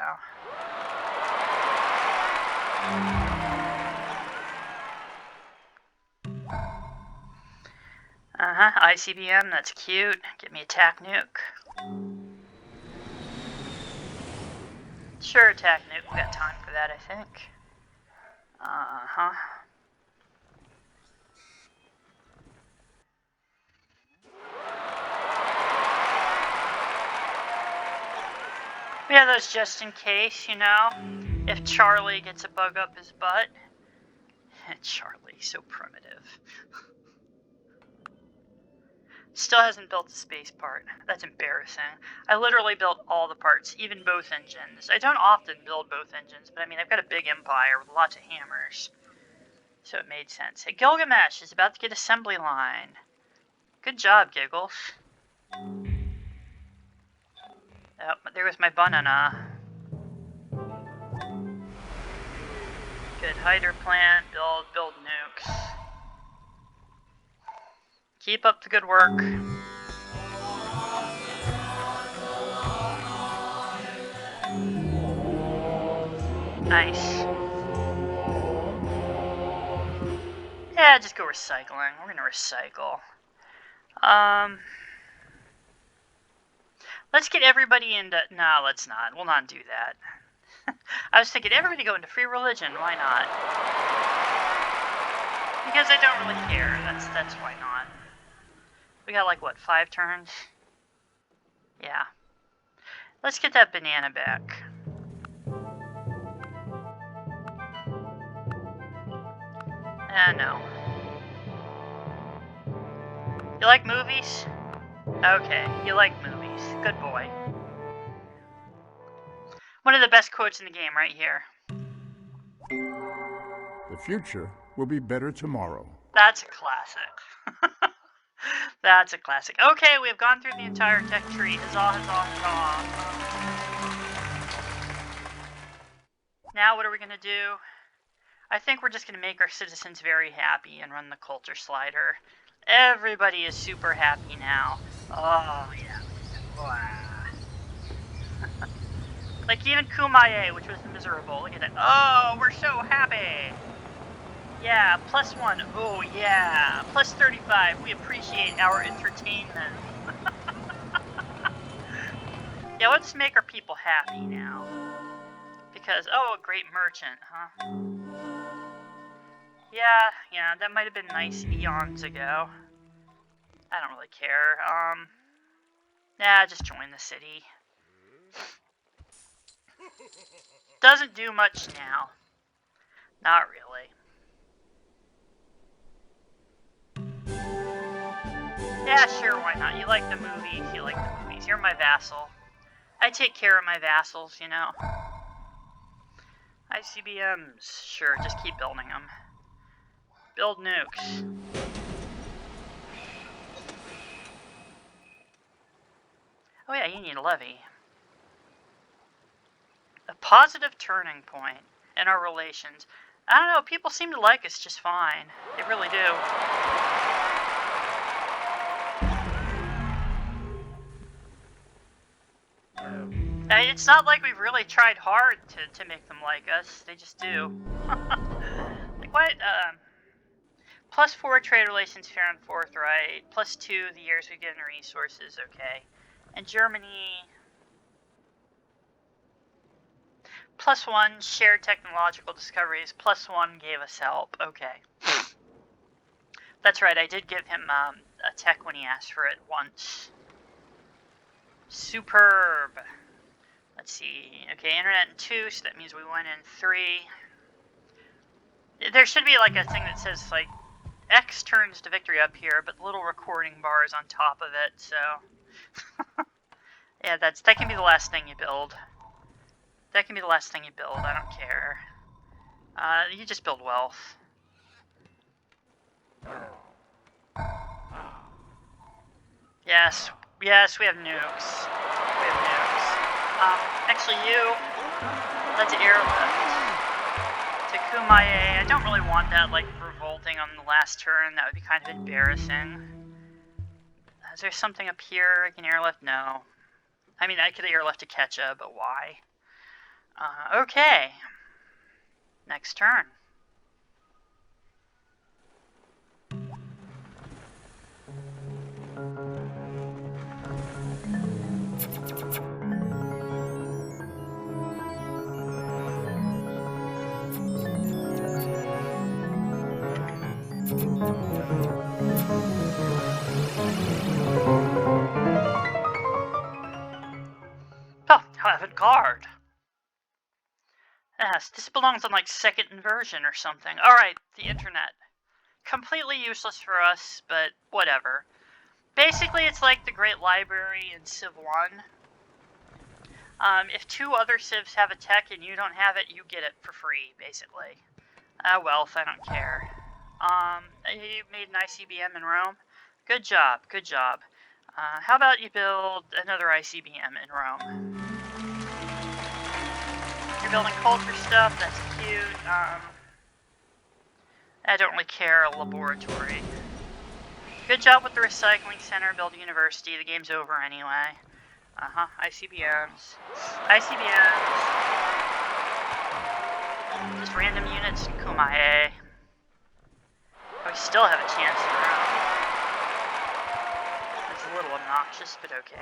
ICBM, that's cute. Get me a attack nuke. Sure, attack nuke. We got time for that, I think. We have those just in case, you know? If Charlie gets a bug up his butt. Charlie, so primitive. Still hasn't built the space part. That's embarrassing. I literally built all the parts, even both engines. I don't often build both engines, but I mean, I've got a big empire with lots of hammers. So it made sense. Hey, Gilgamesh is about to get assembly line. Good job, Giggles. Oh, there was my banana. Good hider plant. Build nukes. Keep up the good work. Nice. Yeah, just go recycling. We're gonna recycle. Let's get everybody into... No, let's not. We'll not do that. I was thinking everybody go into free religion. Why not? Because I don't really care. That's why not. We got like, what, 5 turns? Yeah. Let's get that banana back. No. You like movies? Okay, you like movies. Good boy. One of the best quotes in the game right here. The future will be better tomorrow. That's a classic. That's a classic. Okay, we have gone through the entire tech tree. Huzzah, huzzah, huzzah. Now what are we going to do? I think we're just going to make our citizens very happy and run the culture slider. Everybody is super happy now. Oh, yeah. Wow. Like even Kumaye, which was miserable. Look at that. Oh, we're so happy. Yeah, +1. Oh, yeah. +35. We appreciate our entertainment. Yeah, let's make our people happy now. Because, oh, a great merchant, huh? Yeah, that might have been nice eons ago. I don't really care. Yeah, just join the city. Doesn't do much now. Not really. Yeah, sure, why not? You like the movies, You're my vassal. I take care of my vassals, you know. ICBMs, sure, just keep building them. Build nukes. Oh yeah, you need a levy. A positive turning point in our relations. I don't know, people seem to like us just fine. They really do. It's not like we've really tried hard to make them like us. They just do. Like what? +4 trade relations, fair and forthright. +2 the years we get in resources, okay. And Germany... +1 shared technological discoveries. +1 gave us help, okay. That's right, I did give him a tech when he asked for it once. Superb. Let's see. Okay, internet in 2, so that means we went in 3. There should be like a thing that says like X turns to victory up here, but little recording bars on top of it. So yeah, that can be the last thing you build. That can be the last thing you build. I don't care. You just build wealth. Yes, we have nukes. We have nukes. Actually, that's airlift. To Kumaye, I don't really want that, like, revolting on the last turn. That would be kind of embarrassing. Is there something up here I can airlift? No. I mean, I could airlift to Ketcha, but why? Okay. next turn. Oh, avant-garde. Yes, this belongs on like second inversion or something. Alright, the internet. Completely useless for us, but whatever. Basically, it's like the Great Library in Civ 1. If two other civs have a tech and you don't have it, you get it for free, basically. Wealth, I don't care. You made an ICBM in Rome? Good job, good job. How about you build another ICBM in Rome? You're building culture stuff, that's cute. I don't really care, a laboratory. Good job with the recycling center, build a university, the game's over anyway. ICBMs. ICBMs. Just random units in Kumae. We still have a chance in Rome. It's a little obnoxious, but okay.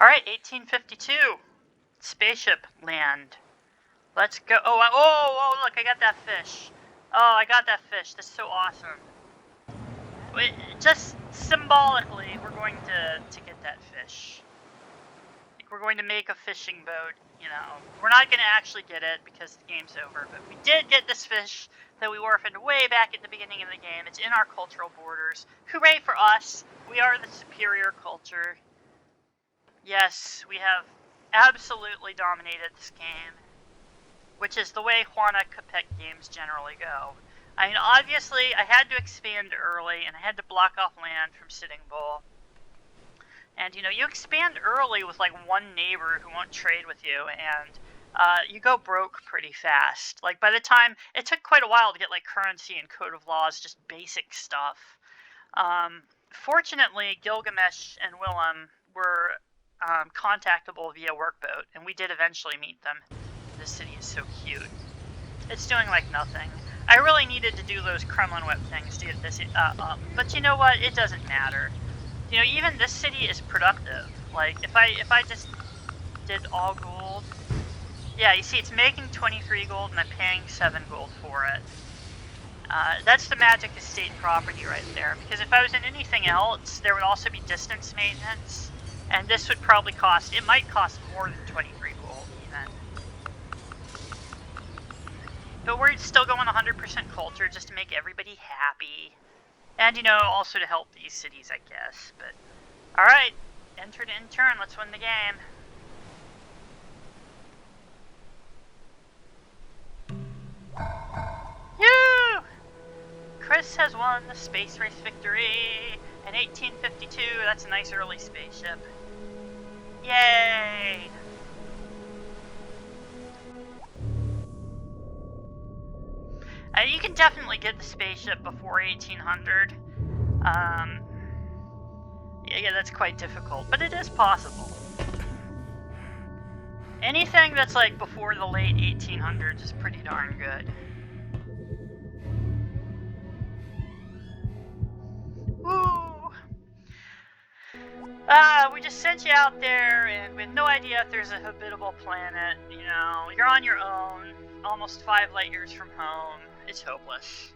Alright, 1852. Spaceship land. Let's go. Oh, look, I got that fish. Oh, I got that fish. That's so awesome. Just symbolically, we're going to get that fish. We're going to make a fishing boat, you know. We're not going to actually get it because the game's over, but we did get this fish that we orphaned way back at the beginning of the game. It's in our cultural borders. Hooray for us! We are the superior culture. Yes, we have absolutely dominated this game, which is the way Huayna Capac games generally go. I mean, obviously, I had to expand early, and I had to block off land from Sitting Bull. And, you know, you expand early with, like, one neighbor who won't trade with you, and you go broke pretty fast. Like, by the time, it took quite a while to get, like, currency and code of laws, just basic stuff. Fortunately, Gilgamesh and Willem were contactable via workboat, and we did eventually meet them. This city is so cute. It's doing, like, nothing. I really needed to do those Kremlin whip things to get this up, but you know what? It doesn't matter. You know, even this city is productive. Like, if I just did all gold, yeah, you see, it's making 23 gold, and I'm paying 7 gold for it. That's the magic estate property right there. Because if I was in anything else, there would also be distance maintenance, and this would probably cost. It might cost more than 23 gold even. But we're still going 100% culture just to make everybody happy. And, you know, also to help these cities, I guess. But, alright, enter to in turn, let's win the game. Yoo! Chris has won the space race victory in 1852. That's a nice early spaceship. Yay! You can definitely get the spaceship before 1800. Yeah, that's quite difficult, but it is possible. Anything that's like before the late 1800s is pretty darn good. Woo! We just sent you out there, and we have no idea if there's a habitable planet. You know, you're on your own, almost 5 light years from home. It's hopeless.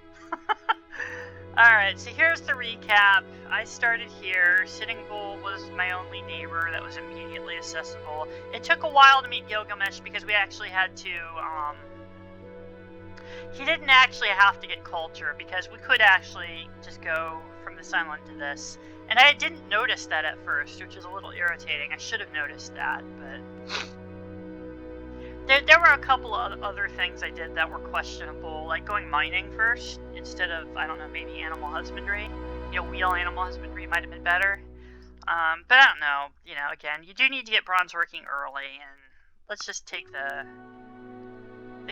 Alright, so here's the recap. I started here. Sitting Bull was my only neighbor that was immediately accessible. It took a while to meet Gilgamesh because we actually had to, he didn't actually have to get culture because we could actually just go from this island to this. And I didn't notice that at first, which is a little irritating. I should have noticed that, but there were a couple of other things I did that were questionable, like going mining first instead of, I don't know, maybe animal husbandry. You know, wheel animal husbandry might have been better. But I don't know, you know, again, you do need to get bronze working early, and let's just take the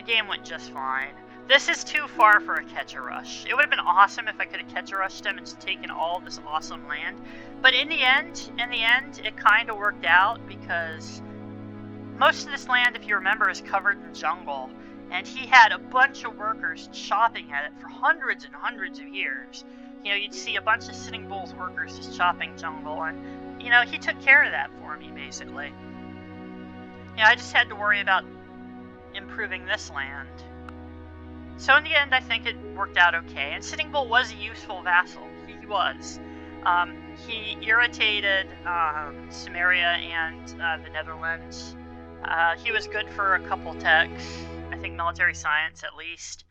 game went just fine. This is too far for a catch a rush. It would have been awesome if I could have catch a rushed him and just taken all this awesome land. But in the end, it kind of worked out because most of this land, if you remember, is covered in jungle, and he had a bunch of workers chopping at it for hundreds and hundreds of years. You'd see a bunch of Sitting Bull's workers just chopping jungle, and, he took care of that for me, basically. I just had to worry about improving this land. So in the end, I think it worked out okay, and Sitting Bull was a useful vassal. He was. He irritated Samaria and the Netherlands. He was good for a couple techs, I think military science at least,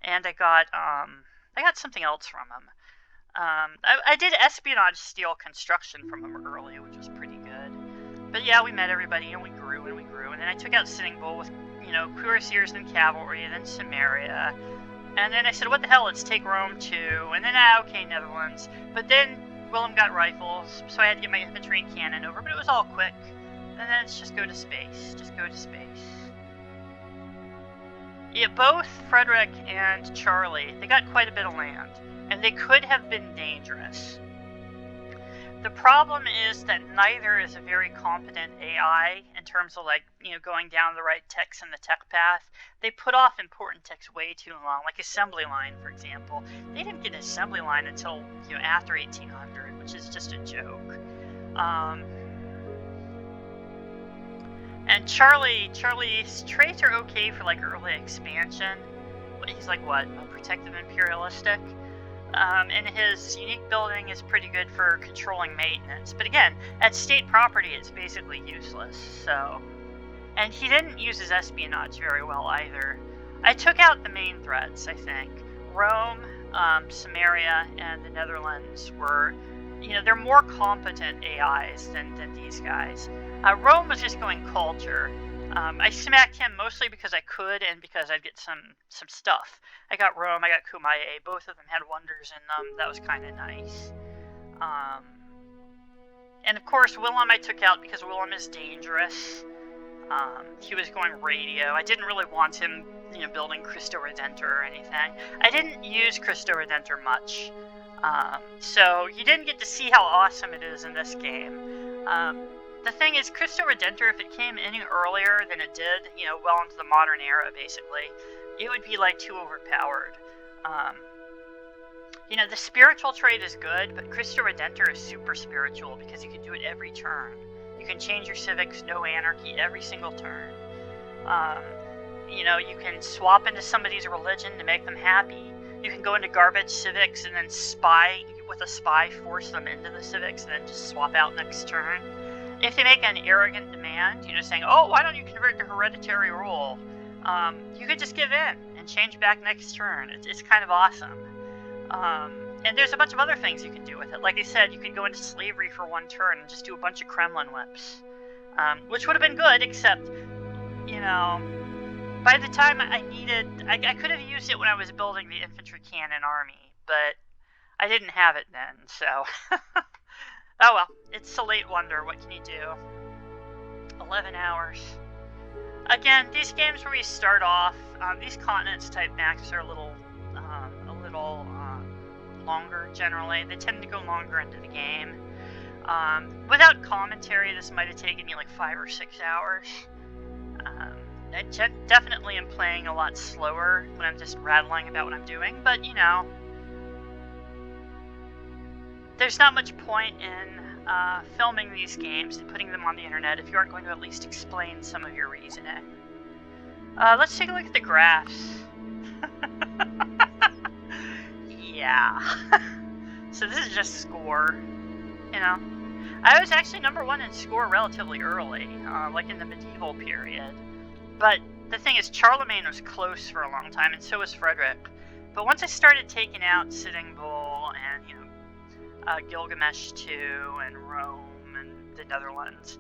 and I got something else from him. I did espionage steel construction from him early, which was pretty good. But yeah, we met everybody and we grew, and then I took out Sitting Bull with cuirassiers, then cavalry, and then Samaria. And then I said, what the hell, let's take Rome too. And then, okay, Netherlands. But then Willem got rifles, so I had to get my infantry and cannon over, but it was all quick. And then let's just go to space. Yeah, both Frederick and Charlie, they got quite a bit of land, and they could have been dangerous. The problem is that neither is a very competent AI in terms of going down the right techs in the tech path. They put off important techs way too long, like assembly line, for example. They didn't get an assembly line until after 1800, which is just a joke. And Charlie's traits are okay for early expansion. He's protective imperialistic. And his unique building is pretty good for controlling maintenance. But again, at state property, it's basically useless. So, and he didn't use his espionage very well either. I took out the main threats, I think. Rome, Samaria, and the Netherlands were, they're more competent AIs than these guys. Rome was just going culture. I smacked him mostly because I could and because I'd get some stuff. I got Rome, I got Kumaye, both of them had wonders in them. That was kind of nice. And of course, Willem I took out because Willem is dangerous. He was going radio. I didn't really want him, building Cristo Redentor or anything. I didn't use Cristo Redentor much. So you didn't get to see how awesome it is in this game. The thing is, Cristo Redentor, if it came any earlier than it did, well into the modern era, basically, it would be, too overpowered. The spiritual trait is good, but Cristo Redentor is super spiritual because you can do it every turn. You can change your civics, no anarchy, every single turn. You can swap into somebody's religion to make them happy. You can go into garbage civics and then with a spy, force them into the civics and then just swap out next turn. If they make an arrogant demand, saying, oh, why don't you convert to hereditary rule? You could just give in and change back next turn. It's kind of awesome. And there's a bunch of other things you can do with it. Like I said, you could go into slavery for one turn and just do a bunch of Kremlin whips. Which would have been good, except, by the time I could have used it when I was building the infantry cannon army, but I didn't have it then, so... Oh well, it's a late wonder, what can you do? 11 hours. Again, these games where we start off, these continents type maps are a little longer generally. They tend to go longer into the game. Without commentary, this might have taken me 5 or 6 hours. I definitely am playing a lot slower when I'm just rattling about what I'm doing, but there's not much point in filming these games and putting them on the internet if you aren't going to at least explain some of your reasoning. Let's take a look at the graphs. Yeah. So this is just score, I was actually number 1 in score relatively early, in the medieval period. But the thing is, Charlemagne was close for a long time, and so was Frederick. But once I started taking out Sitting Bull and, Gilgamesh II and Rome and the Netherlands,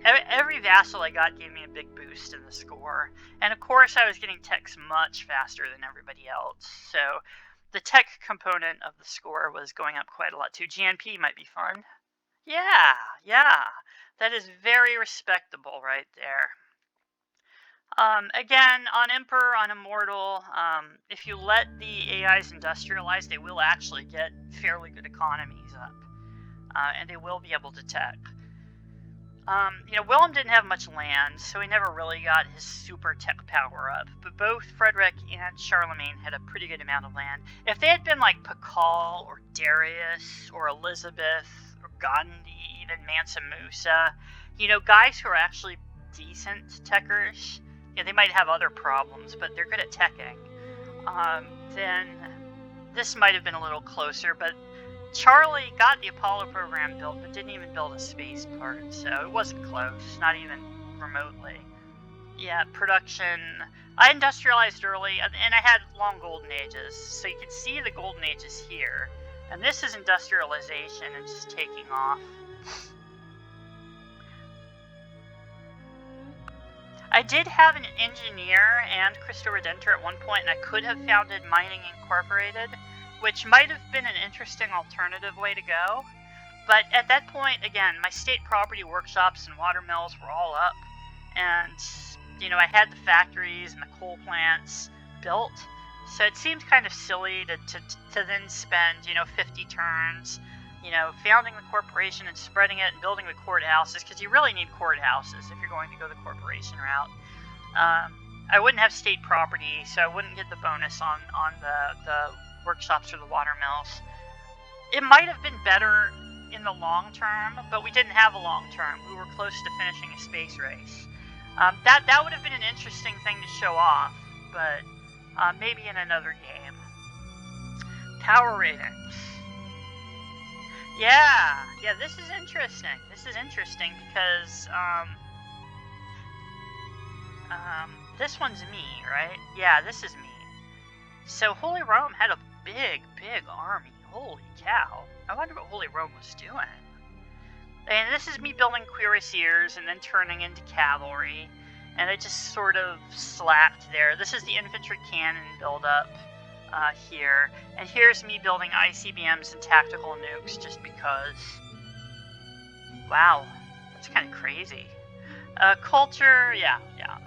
every vassal I got gave me a big boost in the score. And of course, I was getting techs much faster than everybody else. So the tech component of the score was going up quite a lot too. GNP might be fun. Yeah. That is very respectable right there. Again, on Emperor, on Immortal, if you let the AIs industrialize, they will actually get fairly good economies up. And they will be able to tech. Willem didn't have much land, so he never really got his super tech power up. But both Frederick and Charlemagne had a pretty good amount of land. If they had been like Pakal or Darius or Elizabeth or Gandhi, even Mansa Musa, guys who are actually decent techers, they might have other problems, but they're good at teching. Then this might have been a little closer, but Charlie got the Apollo program built, but didn't even build a space part, so it wasn't close, not even remotely. Yeah, production. I industrialized early, and I had long golden ages, so you can see the golden ages here. And this is industrialization and just taking off. I did have an engineer and Cristo Redentor at one point, and I could have founded Mining Incorporated, which might have been an interesting alternative way to go. But at that point, again, my state property workshops and water mills were all up, and I had the factories and the coal plants built, so it seemed kind of silly to then spend 50 turns founding the corporation and spreading it and building the courthouses, because you really need courthouses if you're going to go the corporation route. I wouldn't have state property, so I wouldn't get the bonus on the workshops or the water mills. It might have been better in the long term, but we didn't have a long term. We were close to finishing a space race. That would have been an interesting thing to show off, but maybe in another game. Power ratings. Yeah, this is interesting. This is interesting because this one's me, right? Yeah, this is me. So Holy Rome had a big army. Holy cow. I wonder what Holy Rome was doing. And this is me building cuirassiers and then turning into cavalry. And I just sort of slacked there. This is the infantry cannon buildup here. And here's me building ICBMs and tactical nukes just because. Wow, that's kind of crazy. Culture, yeah.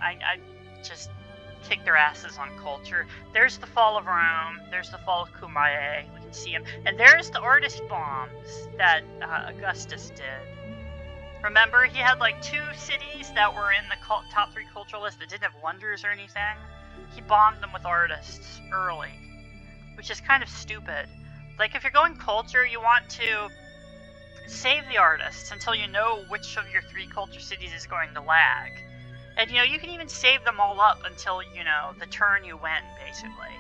I just kicked their asses on culture. There's the fall of Rome. There's the fall of Cumae. We can see him. And there's the artist bombs that Augustus did. Remember, he had like 2 cities that were in the top 3 cultural list that didn't have wonders or anything. He bombed them with artists early, which is kind of stupid. Like, if you're going culture, you want to save the artists until you know which of your 3 culture cities is going to lag. And, you can even save them all up until, the turn you win, basically.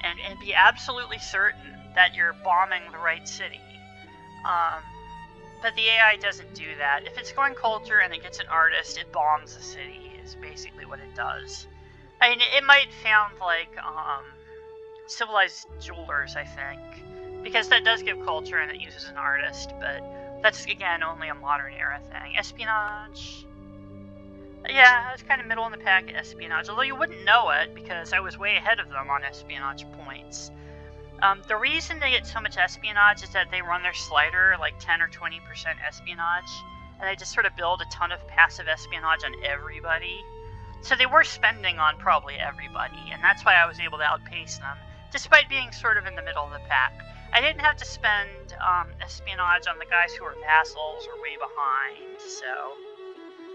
And be absolutely certain that you're bombing the right city. But the AI doesn't do that. If it's going culture and it gets an artist, it bombs the city, is basically what it does. I mean, it might sound like Civilized Jewelers, I think, because that does give culture and it uses an artist, but that's, again, only a modern era thing. Espionage. Yeah, I was kind of middle in the pack at espionage, although you wouldn't know it because I was way ahead of them on espionage points. The reason they get so much espionage is that they run their slider like 10 or 20% espionage, and they just sort of build a ton of passive espionage on everybody. So they were spending on probably everybody, and that's why I was able to outpace them, despite being sort of in the middle of the pack. I didn't have to spend espionage on the guys who were vassals or way behind, so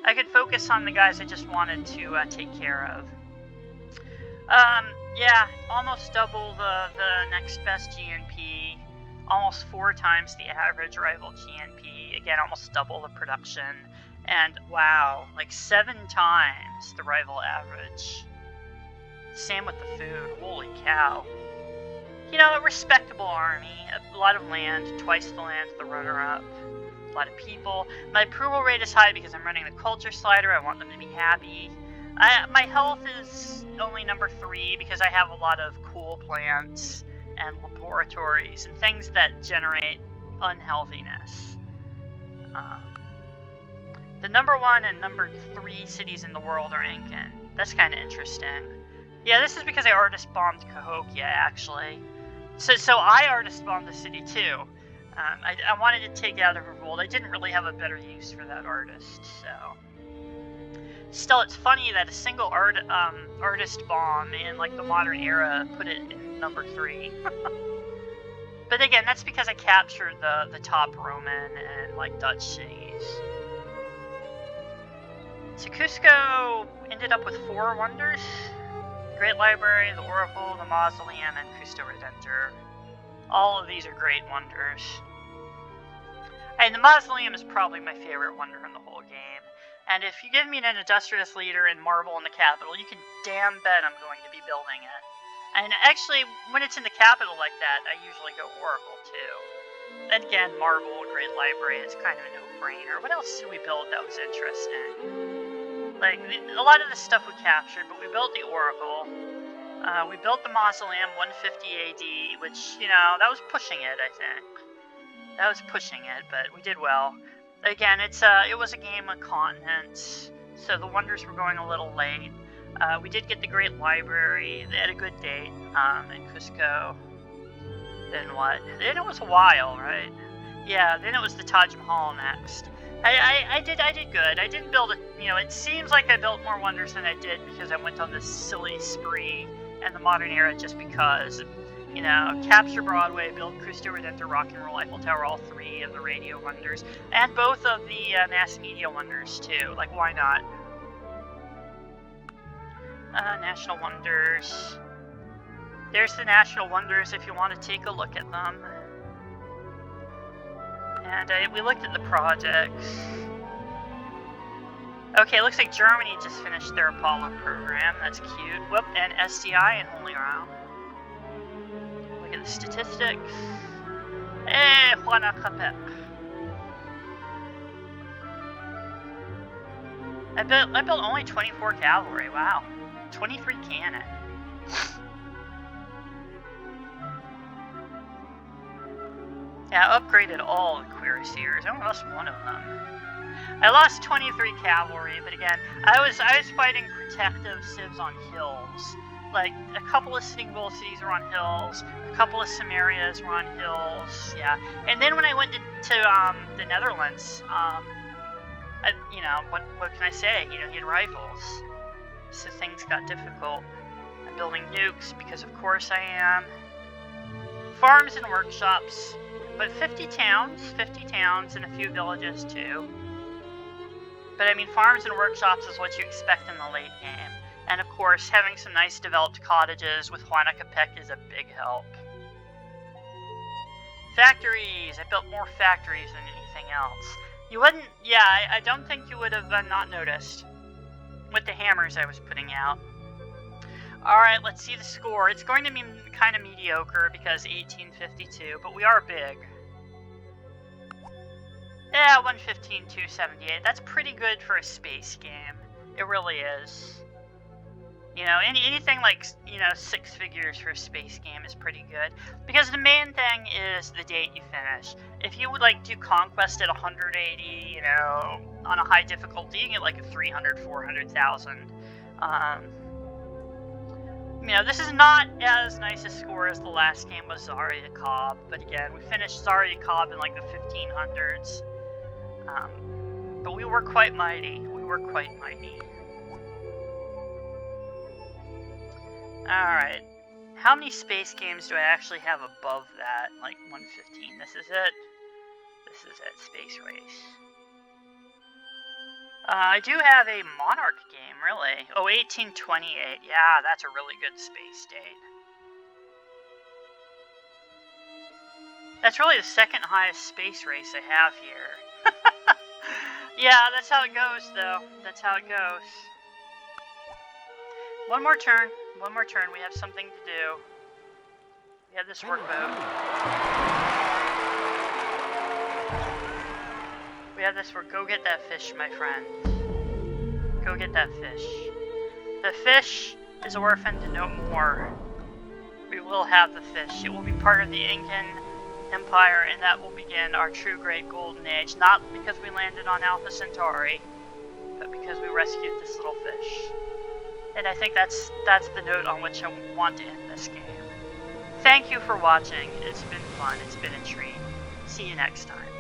I could focus on the guys I just wanted to take care of. Yeah, almost double the next best GNP, almost 4 times the average rival GNP, again, almost double the production, and wow, like 7 times the rival average. Same with the food, holy cow. A respectable army, a lot of land, twice the land of the runner-up, a lot of people. My approval rate is high because I'm running the culture slider, I want them to be happy. My health is only number 3 because I have a lot of cool plants and laboratories and things that generate unhealthiness. The number 1 and number 3 cities in the world are Incan. That's kind of interesting. Yeah, this is because I artist bombed Cahokia, actually. So I artist bombed the city too. I wanted to take out a revolt. I didn't really have a better use for that artist, so. Still, it's funny that a single artist bomb in like the modern era put it in number 3. But again, that's because I captured the top Roman and like Dutch cities. So Cusco ended up with 4 wonders. The Great Library, the Oracle, the Mausoleum, and Cristo Redentor. All of these are great wonders. And the Mausoleum is probably my favorite wonder in the whole game. And if you give me an Industrious Leader and Marble in the capital, you can damn bet I'm going to be building it. And actually, when it's in the capital like that, I usually go Oracle too. Then again, Marble, Great Library is kind of a no-brainer. What else did we build that was interesting? Like, a lot of the stuff we captured, but we built the Oracle. We built the Mausoleum 150 AD, which, you know, that was pushing it, I think. That was pushing it, but we did well. Again, it was a game of continents, so the wonders were going a little late. We did get the Great Library at a good date in Cusco. Then what? Then it was a while, right? Yeah, then it was the Taj Mahal next. I did good. I didn't build it, you know, it seems like I built more wonders than I did because I went on this silly spree in the modern era just because, you know, capture Broadway, build Cristo Redentor, Rock and Roll, Eiffel Tower, all 3 of the radio wonders, and both of the mass media wonders too. Like, why not? National wonders. There's the national wonders if you want to take a look at them. And we looked at the projects. Okay, looks like Germany just finished their Apollo program. That's cute. Whoop, and SDI and Holy Round. Look at the statistics. Hey, Huayna, Capac. I built only 24 cavalry. Wow. 23 cannon. Yeah, I upgraded all the cuirassiers. I only lost one of them. I lost 23 cavalry, but again, I was fighting protective civs on hills. Like, a couple of Sitting Bull cities were on hills, a couple of Samarias were on hills, yeah. And then when I went to the Netherlands, you know, what can I say? You know, he had rifles. So things got difficult. I'm building nukes, because of course I am. Farms and workshops. But 50 towns and a few villages too. But I mean, farms and workshops is what you expect in the late game. And of course, having some nice developed cottages with Huayna Capac is a big help. Factories! I built more factories than anything else. You wouldn't, yeah, I don't think you would have not noticed with the hammers I was putting out. Alright, let's see the score. It's going to be kind of mediocre because 1852, but we are big. Yeah, 115, 278. That's pretty good for a space game. It really is. You know, anything like, you know, 6 figures for a space game is pretty good. Because the main thing is the date you finish. If you would, like, do Conquest at 180, you know, on a high difficulty, you get, like, a 300, 400,000. You know, this is not as nice a score as the last game was Zaria Cobb, but again, we finished Zaria Cobb in like the 1500s. But we were quite mighty. Alright. How many space games do I actually have above that? Like 115. This is it. Space Race. I do have a Monarch game, really. Oh, 1828. Yeah, that's a really good space date. That's really the second highest space race I have here. Yeah, that's how it goes, though. That's how it goes. One more turn. We have something to do. We have this workboat. We have this, go get that fish, my friend. Go get that fish. The fish is orphaned no more. We will have the fish. It will be part of the Incan Empire, and that will begin our true great golden age. Not because we landed on Alpha Centauri, but because we rescued this little fish. And I think that's the note on which I want to end this game. Thank you for watching. It's been fun. It's been a treat. See you next time.